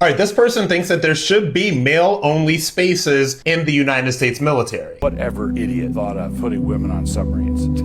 All right, this person thinks that there should be male-only spaces in the United States military. Whatever idiot thought of putting women on submarines?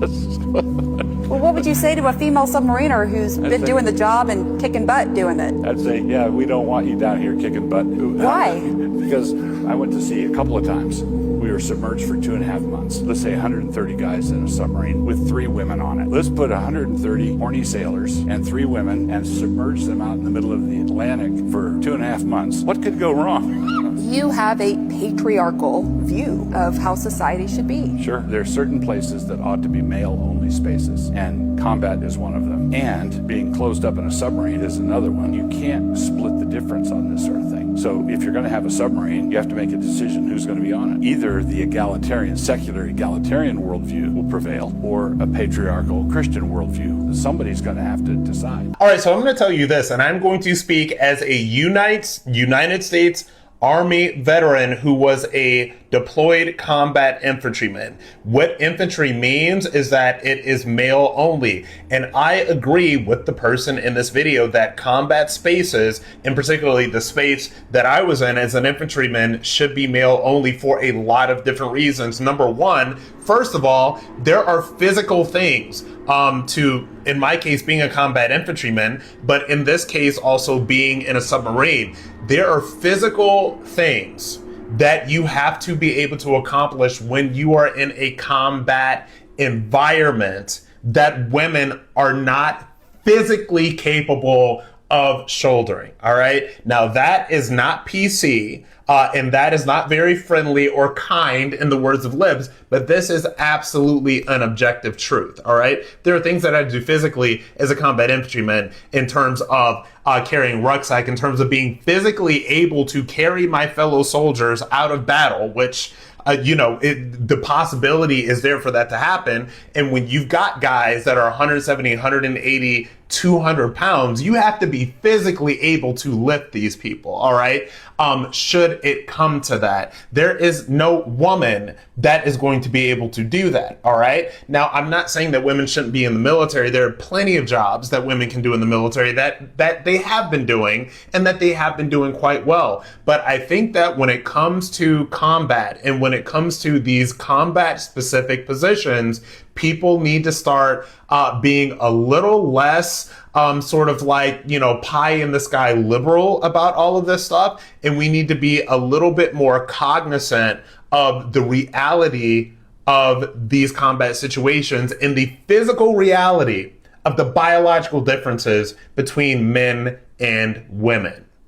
Well, what would you say to a female submariner who's been doing the job and kicking butt doing it? I'd say, yeah, we don't want you down here kicking butt. Why? Because I went to sea a couple of times. We were submerged for 2.5 months. Let's say 130 guys in a submarine with 3 women on it. Let's put 130 horny sailors and 3 women and submerge them out in the middle of the Atlantic for 2.5 months. What could go wrong? You have a patriarchal view of how society should be. Sure, there are certain places that ought to be male-only spaces, and combat is one of them. And being closed up in a submarine is another one. You can't split the difference on this sort of thing. So if you're going to have a submarine, you have to make a decision who's going to be on it. Either the egalitarian, secular egalitarian worldview will prevail, or a patriarchal Christian worldview. Somebody's going to have to decide. All right, so I'm going to tell you this, and I'm going to speak as a United States Army veteran who was a deployed combat infantryman. What infantry means is that it is male only. And I agree with the person in this video that combat spaces, and particularly the space that I was in as an infantryman, should be male only for a lot of different reasons. Number one, first of all, there are physical things to, in my case, being a combat infantryman, but in this case, also being in a submarine. There are physical things that you have to be able to accomplish when you are in a combat environment that women are not physically capable of shouldering. All right. Now that is not PC. And that is not very friendly or kind in the words of libs, but this is absolutely an objective truth. All right. There are things that I do physically as a combat infantryman in terms of carrying rucksack, in terms of being physically able to carry my fellow soldiers out of battle, which the possibility is there for that to happen. And when you've got guys that are 170, 180, 200 pounds, you have to be physically able to lift these people. All right. Should it come to that, there is no woman that is going to be able to do that. All right. Now, I'm not saying that women shouldn't be in the military. There are plenty of jobs that women can do in the military that they have been doing and that they have been doing quite well. But I think that when it comes to combat and when it comes to these combat specific positions, people need to start being a little less sort of like, pie in the sky liberal about all of this stuff. And we need to be a little bit more cognizant of the reality of these combat situations and the physical reality of the biological differences between men and women.